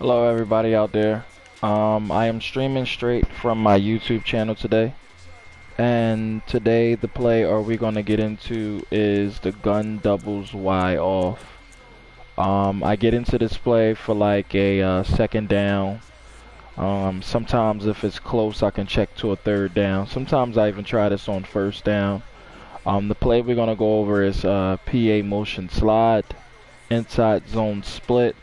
Hello everybody out there. I am streaming straight from my YouTube channel today. And today the play we're gonna get into is the gun doubles Y off. I get into this play for like a second down. Sometimes if it's close I can check to a third down. Sometimes I even try this on first down. The play we're gonna go over is PA motion slide, inside zone split,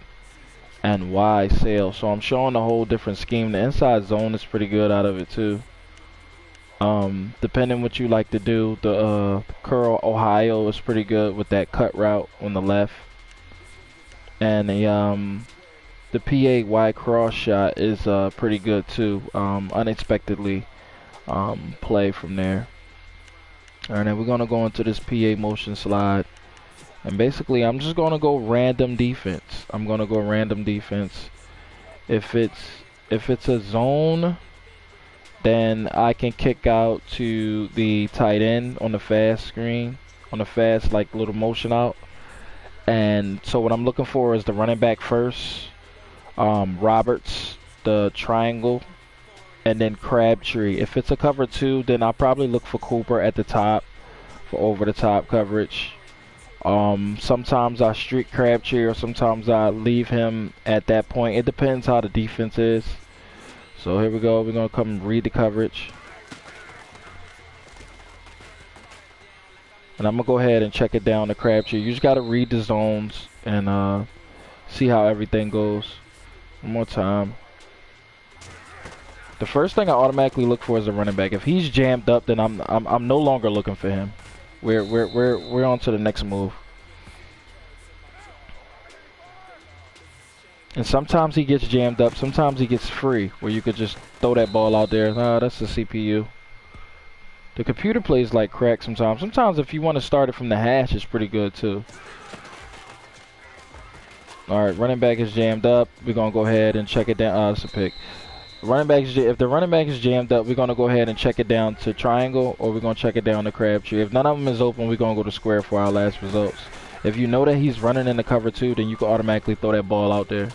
and Y sail. So I'm showing a whole different scheme. The inside zone is pretty good out of it too. Depending what you like to do, the curl Ohio is pretty good with that cut route on the left, and the PA Y cross shot is pretty good too. Unexpectedly play from there. Alright, then we're gonna go into this PA motion slide. And basically, I'm just gonna go random defense. I'm gonna go random defense. If it's a zone, then I can kick out to the tight end on the fast screen, on the fast like little motion out. And so what I'm looking for is the running back first, Roberts, the triangle, and then Crabtree. If it's a cover two, then I'll probably look for Cooper at the top for over the top coverage. Sometimes I streak Crabtree, or sometimes I leave him at that point. It depends how the defense is. So here we go. We're gonna come read the coverage, and I'm gonna go ahead and check it down to Crabtree. You just gotta read the zones and see how everything goes. One more time. The first thing I automatically look for is a running back. If he's jammed up, then I'm no longer looking for him. We're on to the next move. And sometimes he gets jammed up, sometimes he gets free, where you could just throw that ball out there. Ah, that's the CPU. The computer plays like crack sometimes. Sometimes if you want to start it from the hash, it's pretty good too. Alright, running back is jammed up. We're going to go ahead and check it down. That's a pick. If the running back is jammed up, we're going to go ahead and check it down to triangle, or we're going to check it down to Crabtree. If none of them is open, we're going to go to square for our last results. If you know that he's running in the cover two, then you can automatically throw that ball out there.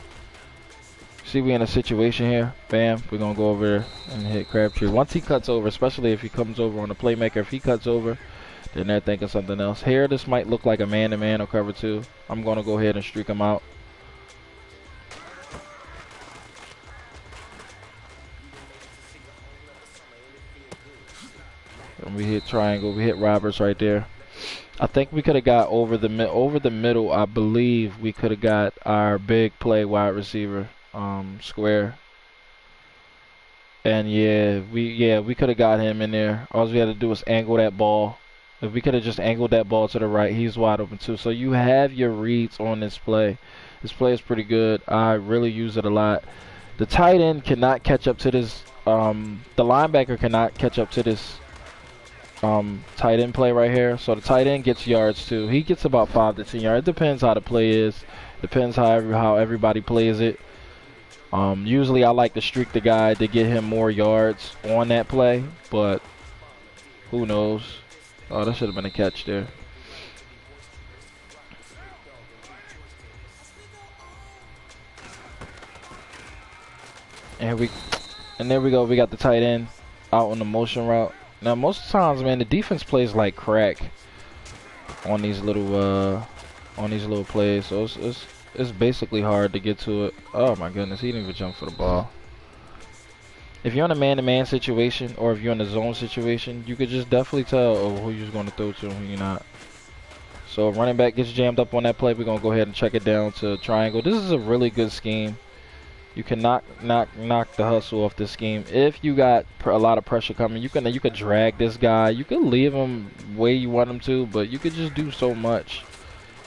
See, we in a situation here. Bam, we're going to go over and hit Crabtree. Once he cuts over, especially if he comes over on the playmaker, if he cuts over, then they're thinking something else. Here, this might look like a man-to-man or cover two. I'm going to go ahead and streak him out. And we hit triangle. We hit Roberts right there. I think we could have got over the middle. I believe we could have got our big play wide receiver, square. And we could have got him in there. All we had to do was angle that ball. If we could have just angled that ball to the right, he's wide open too. So you have your reads on this play. This play is pretty good. I really use it a lot. The tight end cannot catch up to this. The linebacker cannot catch up to this tight end play right here. So the tight end gets yards too. He gets about 5 to 10 yards. It depends how the play is. Depends how everybody plays it. Usually I like to streak the guy to get him more yards on that play, but who knows? Oh, that should have been a catch there. And there we go. We got the tight end out on the motion route. Now, most of the times, man, the defense plays like crack on these little plays. So it's basically hard to get to it. Oh my goodness, he didn't even jump for the ball. If you're in a man-to-man situation, or if you're in a zone situation, you could just definitely tell who you're going to throw to and who you're not. So if running back gets jammed up on that play, we're going to go ahead and check it down to triangle. This is a really good scheme. You can knock the hustle off this scheme. If you got a lot of pressure coming, you could drag this guy. You could leave him where you want him to, but you could just do so much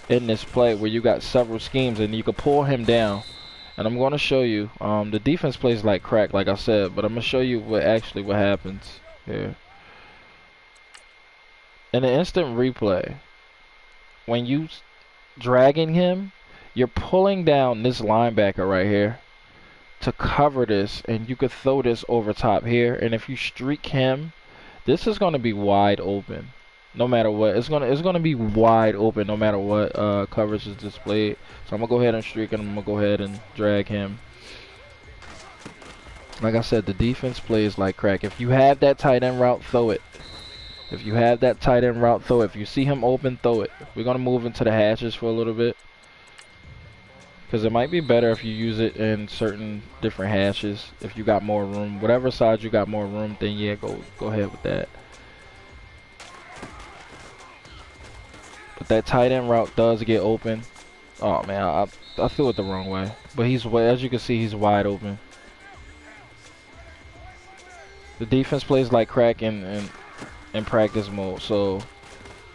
in this play where you got several schemes and you could pull him down. And I'm going to show you. The defense plays like crack, like I said, but I'm going to show you what happens here. In the instant replay, when you dragging him, you're pulling down this linebacker right here to cover this, and you could throw this over top here, and if you streak him, this is going to be wide open no matter what. It's gonna be wide open no matter what coverage is displayed. So I'm gonna go ahead and streak, and I'm gonna go ahead and drag him. Like I said, the defense plays like crack. If you have that tight end route, throw it. If you have that tight end route, throw it. If you see him open, throw it. We're going to move into the hashes for a little bit. Because it might be better if you use it in certain different hashes. If you got more room. Whatever side you got more room, then yeah, go ahead with that. But that tight end route does get open. Oh, man, I threw it the wrong way. But as you can see, he's wide open. The defense plays like crack in practice mode, so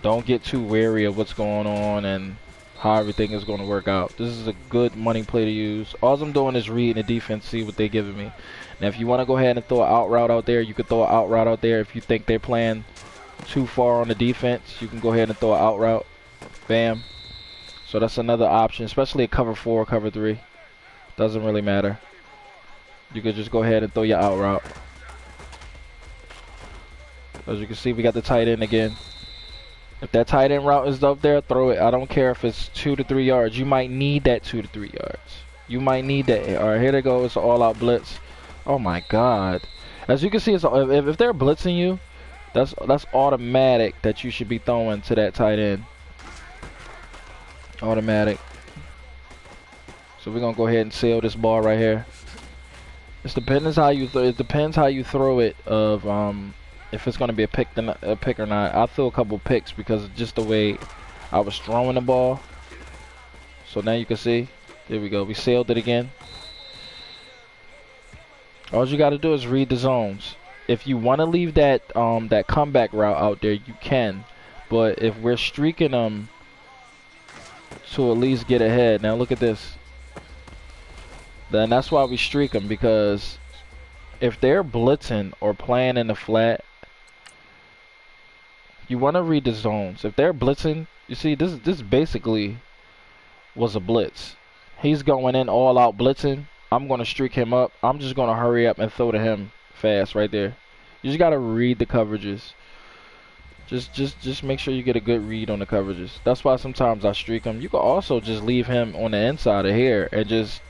don't get too wary of what's going on and how everything is going to work out. This is a good money play to use. All I'm doing is reading the defense, see what they're giving me. Now, if you want to go ahead and throw an out route out there, you could throw an out route out there. If you think they're playing too far on the defense, you can go ahead and throw an out route. Bam. So that's another option, especially at cover 4, cover 3. Doesn't really matter. You could just go ahead and throw your out route. As you can see, we got the tight end again. If that tight end route is up there, throw it. I don't care if it's 2 to 3 yards. You might need that 2 to 3 yards. You might need that. All right, here they go. It's an all-out blitz. Oh my God! As you can see, if they're blitzing you, that's automatic that you should be throwing to that tight end. Automatic. So we're gonna go ahead and sail this ball right here. It depends how you throw it. If it's gonna be a pick or not. I threw a couple picks because of just the way I was throwing the ball. So now you can see. There we go. We sailed it again. All you got to do is read the zones. If you want to leave that that comeback route out there, you can. But if we're streaking them to at least get ahead, now look at this. Then that's why we streak them, because if they're blitzing or playing in the flat, you want to read the zones. If they're blitzing, you see this basically was a blitz. He's going in all out blitzing. I'm going to streak him up. I'm just going to hurry up and throw to him fast right there. You just got to read the coverages. Just make sure you get a good read on the coverages. That's why sometimes I streak him. You can also just leave him on the inside of here and just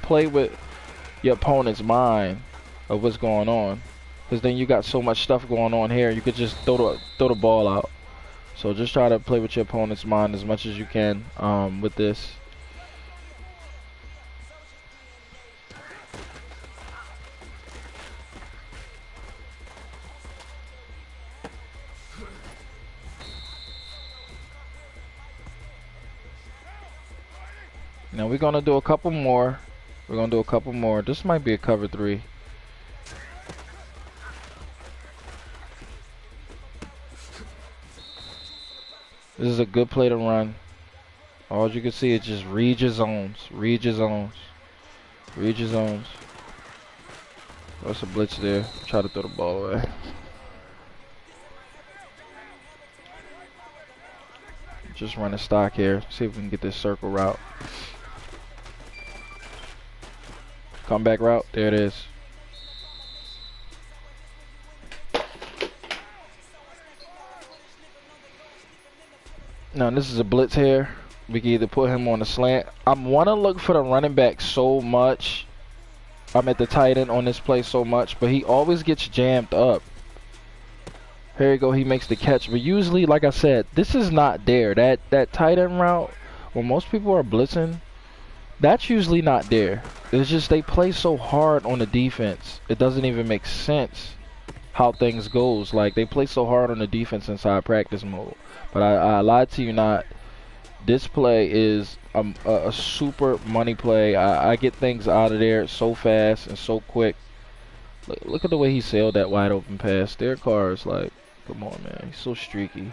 play with your opponent's mind of what's going on. Because then you got so much stuff going on here, you could just throw the ball out. So just try to play with your opponent's mind as much as you can with this. Now we're gonna do a couple more. This might be a cover 3. This is a good play to run. All you can see is just read your zones. Read your zones. That's a blitz there. Try to throw the ball away. Just run a stock here. See if we can get this circle route. Comeback route. There it is. Now this is a blitz here. We can either put him on the slant. I want to look for the running back so much. I'm at the tight end on this play so much, but he always gets jammed up. Here you go. He makes the catch, but usually, like I said, this is not there. That tight end route, when most people are blitzing, that's usually not there. It's just they play so hard on the defense. It doesn't even make sense how things goes. Like, they play so hard on the defense inside practice mode. But I lied to you not. This play is a super money play. I get things out of there so fast and so quick. Look at the way he sailed that wide open pass. Derek Carr is like, come on, man. He's so streaky.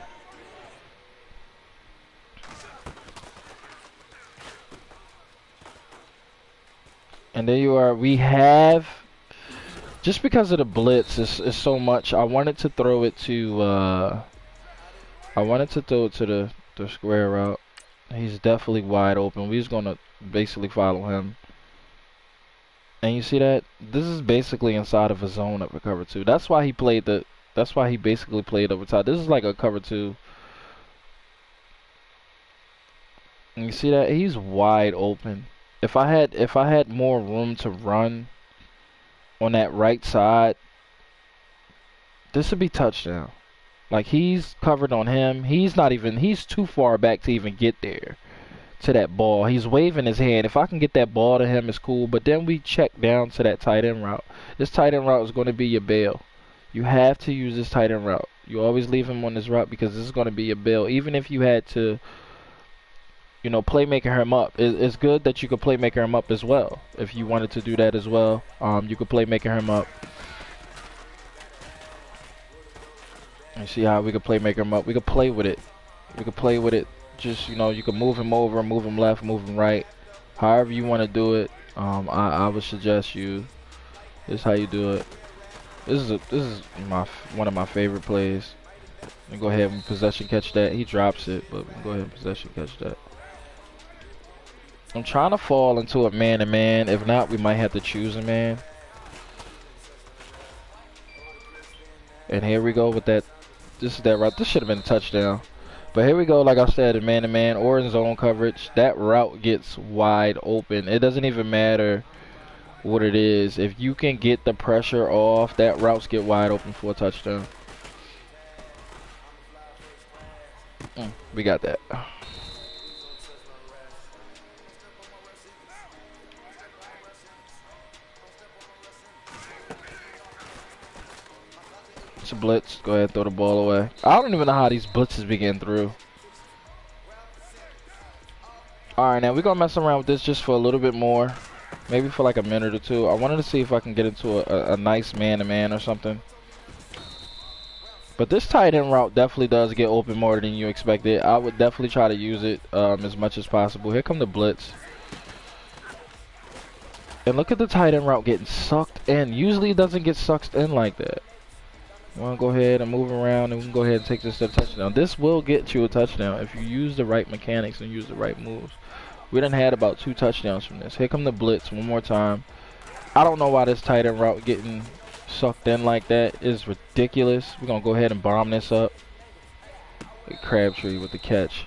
And there you are. We have, just because of the blitz is so much, I wanted to throw it to the square route. He's definitely wide open. We're just gonna basically follow him. And you see that? This is basically inside of a zone of a cover 2. That's why he basically played over top. This is like a cover 2. And you see that? He's wide open. If I had more room to run, on that right side, this would be touchdown. Like, he's covered on him. He's too far back to even get there to that ball. He's waving his hand. If I can get that ball to him, it's cool. But then we check down to that tight end route. This tight end route is going to be your bail. You have to use this tight end route. You always leave him on this route because this is going to be your bail. Even if you had to, you know, playmaker him up. It's good that you could playmaker him up as well. If you wanted to do that as well, you could playmaker him up. And see how we could playmaker him up. We could play with it. We could play with it. Just, you know, you can move him over, move him left, move him right. However you want to do it. I would suggest this is how you do it. This is one of my favorite plays. And go ahead and possession catch that. He drops it, but we can go ahead and possession catch that. I'm trying to fall into a man-to-man. If not, we might have to choose a man. And here we go with that. This is that route. This should have been a touchdown. But here we go, like I said, in man-to-man or in zone coverage. That route gets wide open. It doesn't even matter what it is. If you can get the pressure off, that routes get wide open for a touchdown. We got that. It's a blitz. Go ahead and throw the ball away. I don't even know how these blitzes be getting through. Alright, now we're going to mess around with this just for a little bit more. Maybe for like a minute or two. I wanted to see if I can get into a nice man-to-man or something. But this tight end route definitely does get open more than you expected. I would definitely try to use it as much as possible. Here come the blitz. And look at the tight end route getting sucked in. Usually it doesn't get sucked in like that. You want to go ahead and move around, and we can go ahead and take this to a touchdown. This will get you a touchdown if you use the right mechanics and use the right moves. We done had about 2 touchdowns from this. Here come the blitz one more time. I don't know why this tight end route getting sucked in like that is ridiculous. We're going to go ahead and bomb this up. Crabtree with the catch.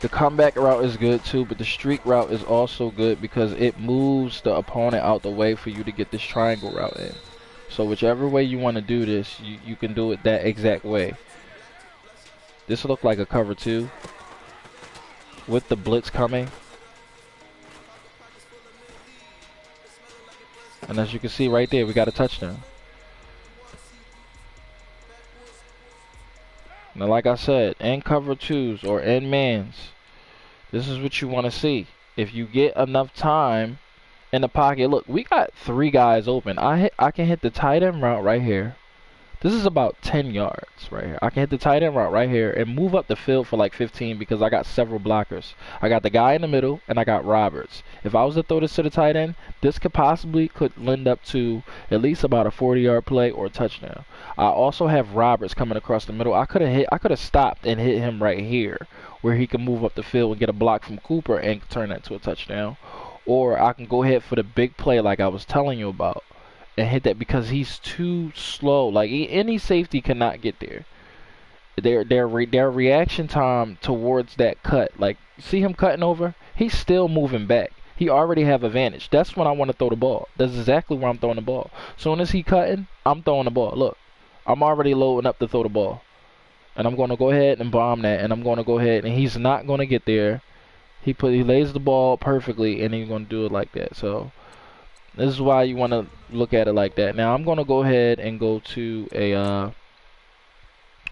The comeback route is good too, but the streak route is also good because it moves the opponent out the way for you to get this triangle route in. So whichever way you want to do this, you can do it that exact way. This look like a cover 2 with the blitz coming. And as you can see right there, we got a touchdown. Now, like I said, in cover 2s or in mans, this is what you want to see. If you get enough time in the pocket, look, we got 3 guys open. I can hit the tight end route right here. This is about 10 yards right here. I can hit the tight end route right here and move up the field for like 15 because I got several blockers. I got the guy in the middle and I got Roberts. If I was to throw this to the tight end, this could lend up to at least about a 40-yard play or a touchdown. I also have Roberts coming across the middle. I could have stopped and hit him right here where he can move up the field and get a block from Cooper and turn that to a touchdown. Or I can go ahead for the big play like I was telling you about and hit that because he's too slow. Like, any safety cannot get there. Their reaction time towards that cut, like, see him cutting over? He's still moving back. He already have advantage. That's when I want to throw the ball. That's exactly where I'm throwing the ball. Soon as he cutting, I'm throwing the ball. Look, I'm already loading up to throw the ball. And I'm going to go ahead and bomb that. And I'm going to go ahead, and he's not going to get there. He lays the ball perfectly, and he's going to do it like that. So this is why you want to look at it like that. Now I'm going to go ahead and go to a I'm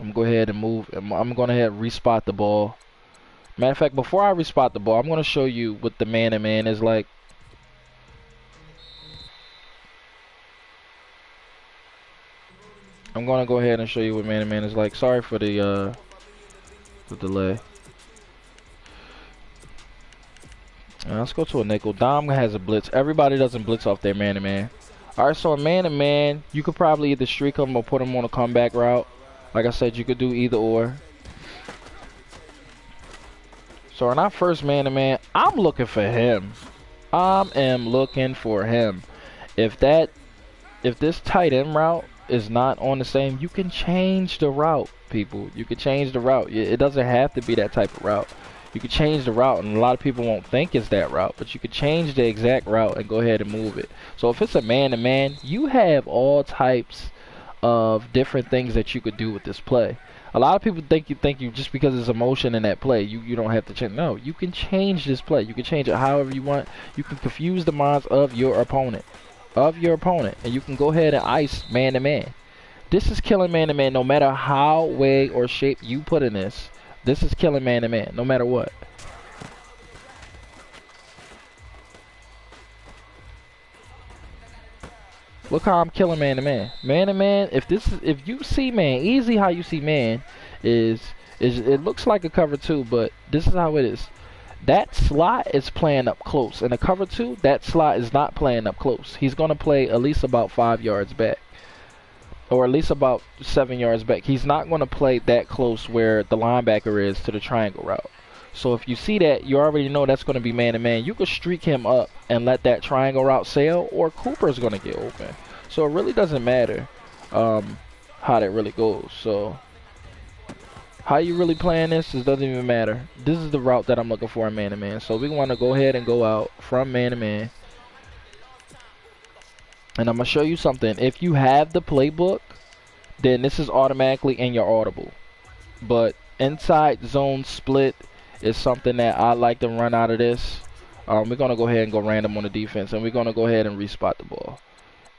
going to go ahead and move. I'm going to respot the ball. Matter of fact, before I respot the ball, I'm going to show you what the man-to-man is like. I'm going to go ahead and show you what man-to-man is like. Sorry for the delay. Let's go to a nickel. Dom has a blitz. Everybody doesn't blitz off their man-to-man. Alright, so a man-to-man, you could probably either streak him or put him on a comeback route. Like I said, you could do either or. So in our first man-to-man, I'm looking for him. I am looking for him. If this tight end route is not on the same, you can change the route, people. You can change the route. It doesn't have to be that type of route. You could change the route, and a lot of people won't think it's that route, but you could change the exact route and go ahead and move it. So if it's a man-to-man, you have all types of different things that you could do with this play. A lot of people think you just because there's a motion in that play, you don't have to change. No, you can change this play. You can change it however you want. You can confuse the minds of your opponent, and you can go ahead and ice man-to-man. This is killing man-to-man no matter how way or shape you put in this. This is killing man-to-man no matter what. Look how I'm killing man-to-man. Man-to-man, if you see man, easy how you see man is it looks like a cover 2, but this is how it is. That slot is playing up close. In a cover 2, that slot is not playing up close. He's gonna play at least about 5 yards back. Or at least about 7 yards back. He's not going to play that close where the linebacker is to the triangle route. So if you see that, you already know that's going to be man-to-man. You could streak him up and let that triangle route sail, or Cooper's going to get open. So it really doesn't matter how that really goes. So how you really playing this, it doesn't even matter. This is the route that I'm looking for in man-to-man. So we want to go ahead and go out from man-to-man. And I'm going to show you something. If you have the playbook, then this is automatically in your audible. But inside zone split is something that I like to run out of this. We're going to go ahead and go random on the defense. And we're going to go ahead and respot the ball.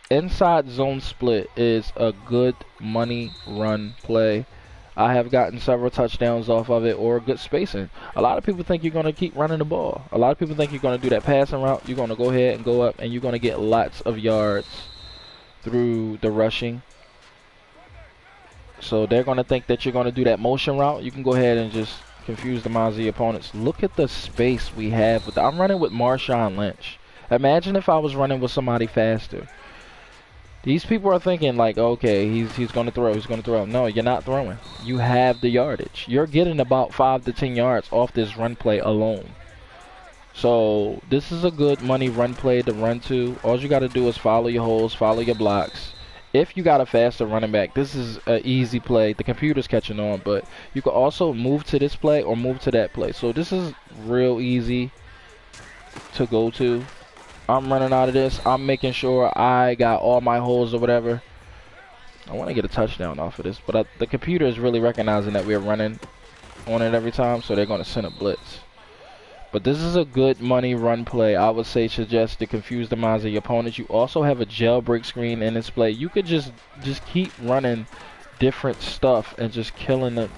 Inside zone split is a good money run play. I have gotten several touchdowns off of it, or good spacing. A lot of people think you're going to keep running the ball. A lot of people think you're going to do that passing route. You're going to go ahead and go up, and you're going to get lots of yards through the rushing. So they're going to think that you're going to do that motion route. You can go ahead and just confuse the minds of your opponents. Look at the space we have. I'm running with Marshawn Lynch. Imagine if I was running with somebody faster. These people are thinking like, okay, he's going to throw, he's going to throw. No, you're not throwing. You have the yardage. You're getting about 5 to 10 yards off this run play alone. So this is a good money run play to run to. All you got to do is follow your holes, follow your blocks. If you got a faster running back, this is an easy play. The computer's catching on, but you can also move to this play or move to that play. So this is real easy to go to. I'm running out of this. I'm making sure I got all my holes or whatever. I want to get a touchdown off of this, but the computer is really recognizing that we're running on it every time, so they're going to send a blitz. But this is a good money run play. I would say suggest to confuse the minds of your opponents. You also have a jailbreak screen in this play. You could just keep running different stuff and just killing the,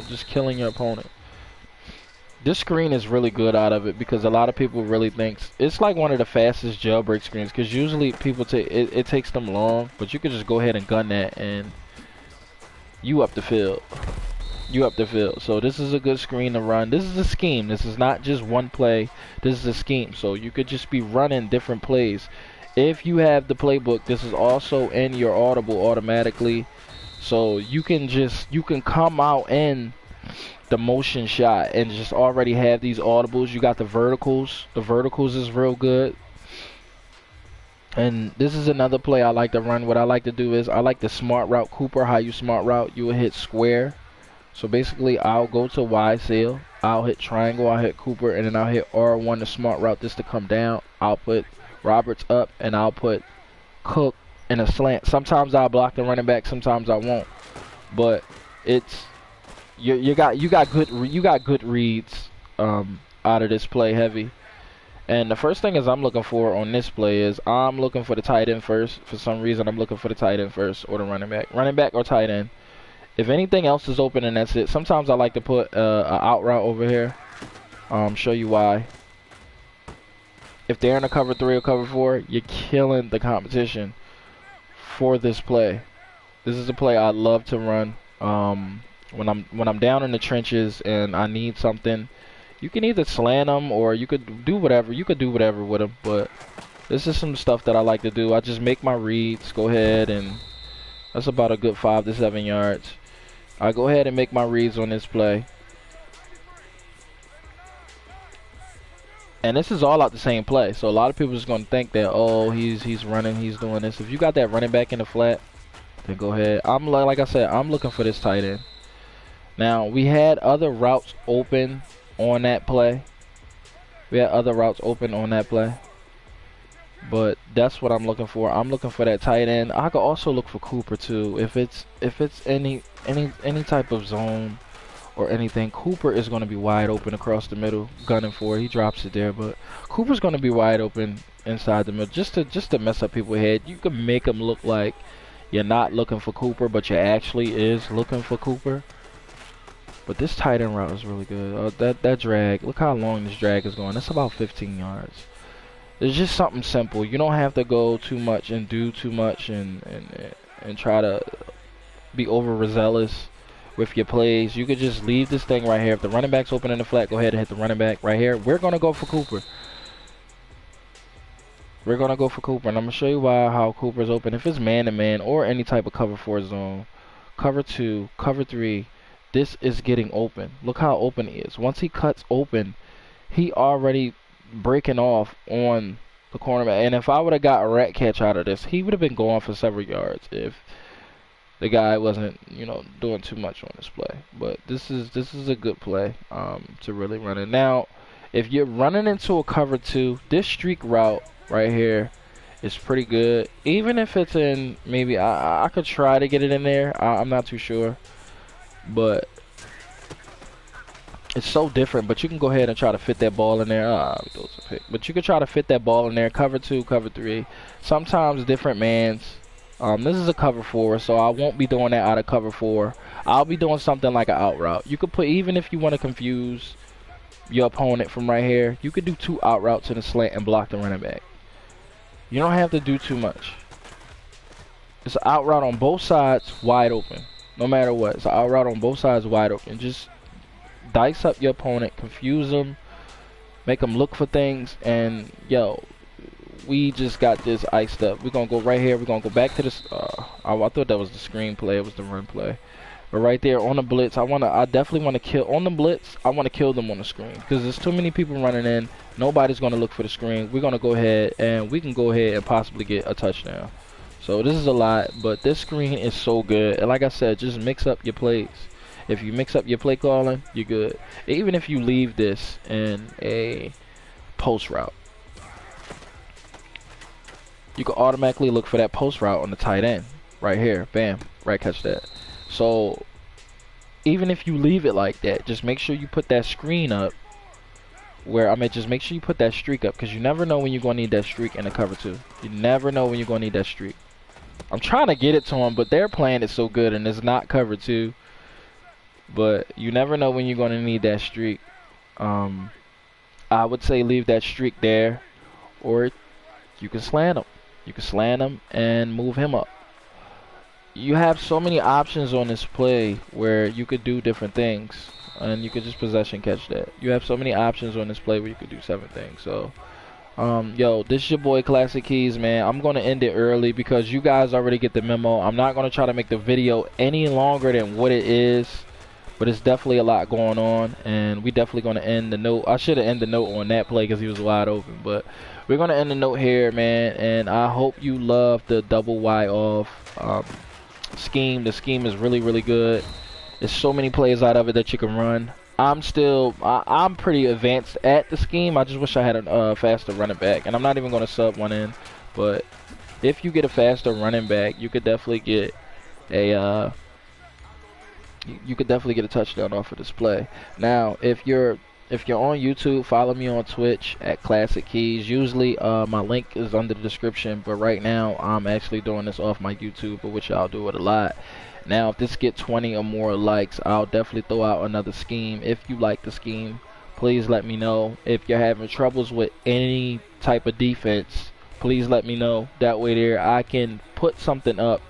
just killing your opponent. This screen is really good out of it because a lot of people really thinks it's like one of the fastest jailbreak screens, because usually people it takes them long, but you can just go ahead and gun that and you up the field. So this is a good screen to run. This is a scheme. This is not just one play. This is a scheme. So you could just be running different plays. If you have the playbook, this is also in your audible automatically. So you can come out in the motion shot and just already have these audibles. You got the verticals. The verticals is real good. And this is another play I like to run. What I like to do is I like the smart route Cooper. How you smart route? You will hit square. So basically I'll go to Y sail. I'll hit triangle. I'll hit Cooper, and then I'll hit R1 to smart route this to come down. I'll put Roberts up, and I'll put Cook in a slant. Sometimes I'll block the running back. Sometimes I won't. But it's you got good reads out of this play heavy. And the first thing is I'm looking for on this play is I'm looking for the tight end first. For some reason I'm looking for the tight end first, or the running back or tight end. If anything else is open, and that's it. Sometimes I like to put an out route over here. Show you why. If they're in a cover 3 or cover 4, you're killing the competition for this play. This is a play I love to run. When I'm down in the trenches and I need something, you can either slant them or you could do whatever. You could do whatever with them, but this is some stuff that I like to do. I just make my reads. Go ahead, and that's about a good 5 to 7 yards. I go ahead and make my reads on this play. And this is all out the same play. So a lot of people is going to think that, oh, he's running, he's doing this. If you got that running back in the flat, then go ahead. Like I said, I'm looking for this tight end. Now, we had other routes open on that play. We had other routes open on that play. But that's what I'm looking for. I'm looking for that tight end. I could also look for Cooper too. If it's any type of zone or anything, Cooper is going to be wide open across the middle, gunning for it. He drops it there, but Cooper's going to be wide open inside the middle, just to mess up people's head. You can make them look like you're not looking for Cooper, but you actually is looking for Cooper. But this tight end route is really good. That drag, look how long this drag is going. That's about 15 yards. It's just something simple. You don't have to go too much and do too much and try to be overzealous with your plays. You could just leave this thing right here. If the running back's open in the flat, go ahead and hit the running back right here. We're going to go for Cooper. We're going to go for Cooper. And I'm going to show you how Cooper's open. If it's man-to-man or any type of cover 4 zone, cover 2, cover 3, this is getting open. Look how open he is. Once he cuts open, he already breaking off on the cornerback. And if I would have got a rat catch out of this, he would have been going for several yards if the guy wasn't, you know, doing too much on this play. But this is a good play to really run it. Now, if you're running into a cover 2, this streak route right here is pretty good. Even if it's in, maybe I could try to get it in there. I'm not too sure, but it's so different. But you can go ahead and try to fit that ball in there. But you can try to fit that ball in there. Cover 2, cover 3. Sometimes different mans. This is a cover 4, so I won't be doing that out of cover 4. I'll be doing something like an out route. You could put, even if you want to confuse your opponent from right here, you could do 2 out routes in a slant and block the running back. You don't have to do too much. It's an out route on both sides, wide open. No matter what, it's an out route on both sides, wide open. Just dice up your opponent, confuse them, make them look for things, and yo, we just got this iced up. We're gonna go right here. We're gonna go back to this. I thought that was the screen play. It was the run play. But right there on the blitz, I definitely want to kill on the blitz. I want to kill them on the screen because there's too many people running in. Nobody's gonna look for the screen. We're gonna go ahead and we can go ahead and possibly get a touchdown. So this is a lot, but this screen is so good. And like I said, just mix up your plays. If you mix up your play calling, you're good. Even if you leave this in a post route, you can automatically look for that post route on the tight end. Right here. Bam. Right, catch that. So, even if you leave it like that, just make sure you put that screen up. Just make sure you put that streak up. Because you never know when you're going to need that streak in the cover 2. You never know when you're going to need that streak. I'm trying to get it to them, but they're playing it so good and it's not cover 2. But you never know when you're going to need that streak. I would say leave that streak there, or you can slant him. You can slant him and move him up. You have so many options on this play where you could do different things, and you could just possession catch that. You have so many options on this play where you could do 7 things. So, yo, this is your boy Classic Keys, man. I'm going to end it early because you guys already get the memo. I'm not going to try to make the video any longer than what it is. But it's definitely a lot going on, and we definitely going to end the note. I should have ended the note on that play because he was wide open. But we're going to end the note here, man. And I hope you love the double Y off scheme. The scheme is really, really good. There's so many plays out of it that you can run. I'm pretty advanced at the scheme. I just wish I had a faster running back. And I'm not even going to sub one in. But if you get a faster running back, you could definitely get a... you could definitely get a touchdown off of this play. Now, if you're on YouTube, follow me on Twitch at Classic Keys. Usually, my link is under the description, but right now I'm actually doing this off my YouTube, which I'll do it a lot. Now, if this get 20 or more likes, I'll definitely throw out another scheme. If you like the scheme, please let me know. If you're having troubles with any type of defense, please let me know. That way, there I can put something up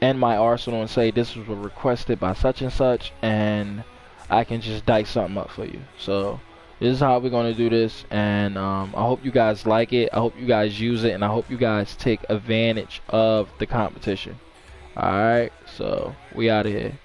in my arsenal and say this was requested by such and such, and I can just dice something up for you. So this is how we're going to do this, and I hope you guys like it. I hope you guys use it, and I hope you guys take advantage of the competition. Alright, so we out of here.